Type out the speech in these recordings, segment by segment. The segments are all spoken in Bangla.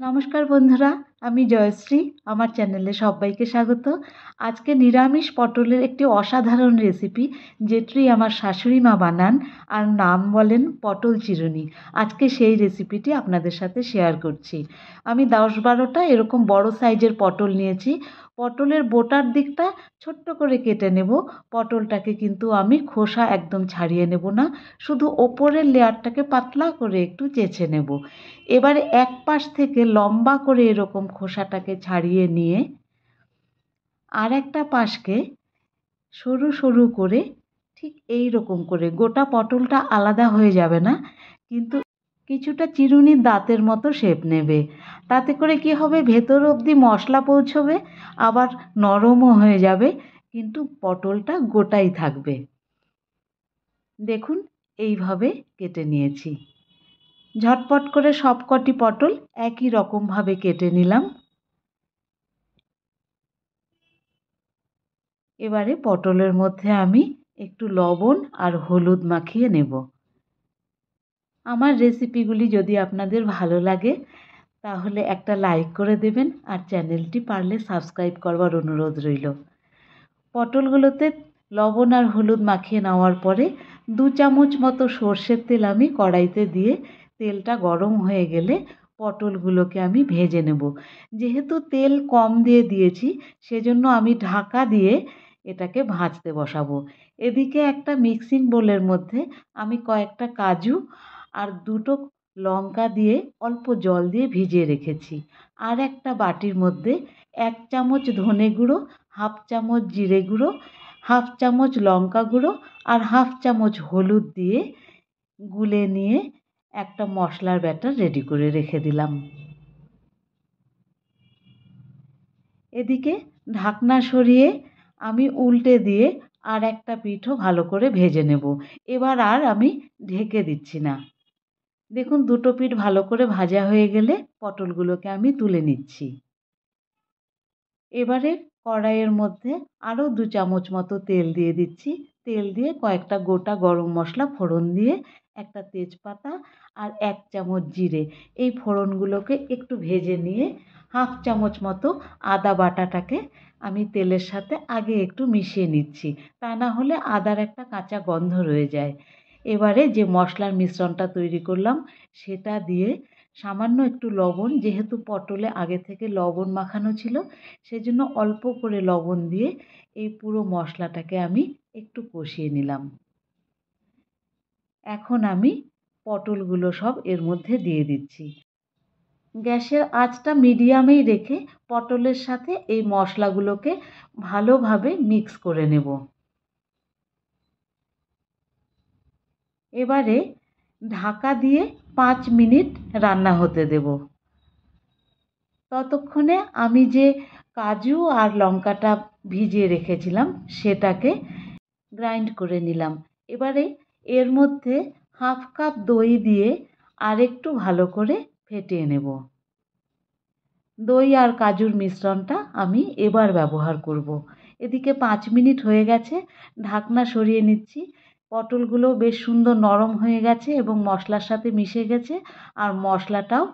নমস্কার বন্ধুরা, আমি জয়শ্রী। আমার চ্যানেলে সবাইকে স্বাগত। আজকে নিরামিষ পটলের একটি অসাধারণ রেসিপি, যেটি আমার শাশুড়ি মা বানান আর নাম বলেন পটল চিরুনি। আজকে সেই রেসিপিটি আপনাদের সাথে শেয়ার করছি। আমি 10-12টা এরকম বড় সাইজের পটল নিয়েছি। পটলের বোটার দিকটা ছোট্ট করে কেটে নেব। পটলটাকে কিন্তু আমি খোসা একদম ছাড়িয়ে নেব না, শুধু ওপরের লেয়ারটাকে পাতলা করে একটু চেঁচে নেব। এবারে এক পাশ থেকে লম্বা করে এরকম খোসাটাকে ছাড়িয়ে নিয়ে আর একটা পাশকে সরু সরু করে ঠিক এই রকম করে, গোটা পটলটা আলাদা হয়ে যাবে না, কিন্তু কিছুটা চিরুনির দাঁতের মতো শেপ নেবে। তাতে করে কি হবে, ভেতর অবধি মশলা পৌঁছবে, আবার নরমও হয়ে যাবে, কিন্তু পটলটা গোটাই থাকবে। দেখুন, এইভাবে কেটে নিয়েছি। ঝটপট করে সবকটি পটল একই রকমভাবে কেটে নিলাম। এবারে পটলের মধ্যে আমি একটু লবণ আর হলুদ মাখিয়ে নেব। আমার রেসিপিগুলি যদি আপনাদের ভালো লাগে তাহলে একটা লাইক করে দেবেন, আর চ্যানেলটি পারলে সাবস্ক্রাইব করবার অনুরোধ রইল। পটলগুলোতে লবণ আর হলুদ মাখিয়ে নেওয়ার পরে 2 চামচ মতো সর্ষের তেল আমি কড়াইতে দিয়ে, তেলটা গরম হয়ে গেলে পটলগুলোকে আমি ভেজে নেব। যেহেতু তেল কম দিয়ে দিয়েছি, সেজন্য আমি ঢাকা দিয়ে এটাকে ভাজতে বসাবো। এদিকে একটা মিক্সিং বোলের মধ্যে আমি কয়েকটা কাজু আর 2টো লঙ্কা দিয়ে অল্প জল দিয়ে ভিজিয়ে রেখেছি। আর একটা বাটির মধ্যে 1 চামচ ধনে গুঁড়ো, 1/2 চামচ জিরে গুঁড়ো, 1/2 চামচ লঙ্কা গুঁড়ো আর 1/2 চামচ হলুদ দিয়ে গুলে নিয়ে একটা মশলার ব্যাটার রেডি করে রেখে দিলাম। এদিকে ঢাকনা সরিয়ে আমি উল্টে দিয়ে আর একটা পিঠও ভালো করে ভেজে নেব। এবার আর আমি ঢেকে দিচ্ছি না। দেখুন, 2টো পিঠ ভালো করে ভাজা হয়ে গেলে পটলগুলোকে আমি তুলে নিচ্ছি। এবারে কড়াইয়ের মধ্যে আরও 2 চামচ মতো তেল দিয়ে দিচ্ছি। তেল দিয়ে কয়েকটা গোটা গরম মশলা ফোড়ন দিয়ে, একটা তেজপাতা আর 1 চামচ জিরে, এই ফোড়নগুলোকে একটু ভেজে নিয়ে 1/2 চামচ মতো আদা বাটাটাকে আমি তেলের সাথে আগে একটু মিশিয়ে নিচ্ছি, তা না হলে আদার একটা কাঁচা গন্ধ রয়ে যায়। এবারে যে মশলার মিশ্রণটা তৈরি করলাম সেটা দিয়ে সামান্য একটু লবণ, যেহেতু পটলে আগে থেকে লবণ মাখানো ছিল সেজন্য অল্প করে লবণ দিয়ে এই পুরো মশলাটাকে আমি একটু কষিয়ে নিলাম। এখন আমি পটলগুলো সব এর মধ্যে দিয়ে দিচ্ছি। গ্যাসের আঁচটা মিডিয়ামেই রেখে পটলের সাথে এই মশলাগুলোকে ভালোভাবে মিক্স করে নেব। এবারে ঢাকা দিয়ে 5 মিনিট রান্না হতে দেব। ততক্ষণে আমি যে কাজু আর লঙ্কাটা ভিজিয়ে রেখেছিলাম সেটাকে গ্রাইন্ড করে নিলাম। এবারে এর মধ্যে 1/2 কাপ দই দিয়ে আরেকটু ভালো করে ফেটিয়ে নেব। দই আর কাজুর মিশ্রণটা আমি এবার ব্যবহার করব। এদিকে 5 মিনিট হয়ে গেছে, ঢাকনা সরিয়ে নিচ্ছি। পটলগুলো বেশ সুন্দর নরম হয়ে গেছে এবং মশলার সাথে মিশে গেছে, আর মশলাটাও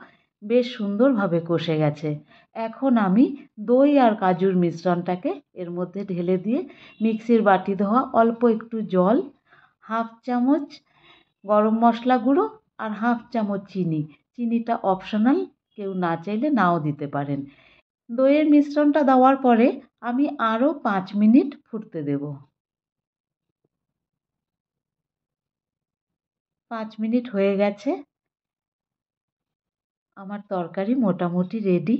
বেশ সুন্দরভাবে কষে গেছে। এখন আমি দই আর কাজুর মিশ্রণটাকে এর মধ্যে ঢেলে দিয়ে মিক্সির বাটি ধোয়া অল্প একটু জল, 1/2 চামচ গরম মশলা গুঁড়ো আর 1/2 চামচ চিনি। চিনিটা অপশনাল, কেউ না চাইলে নাও দিতে পারেন। দইয়ের মিশ্রণটা দেওয়ার পরে আমি আরও 5 মিনিট ফুটতে দেব। 5 মিনিট হয়ে গেছে, আমার তরকারি মোটামুটি রেডি।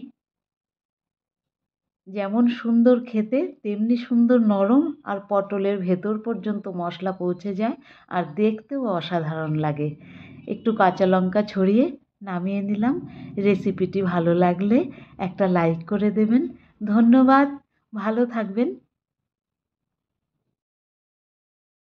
যেমন সুন্দর খেতে তেমনি সুন্দর নরম, আর পটলের ভেতর পর্যন্ত মশলা পৌঁছে যায়, আর দেখতেও অসাধারণ লাগে। একটু কাঁচা লঙ্কা ছড়িয়ে নামিয়ে নিলাম। রেসিপিটি ভালো লাগলে একটা লাইক করে দেবেন। ধন্যবাদ, ভালো থাকবেন।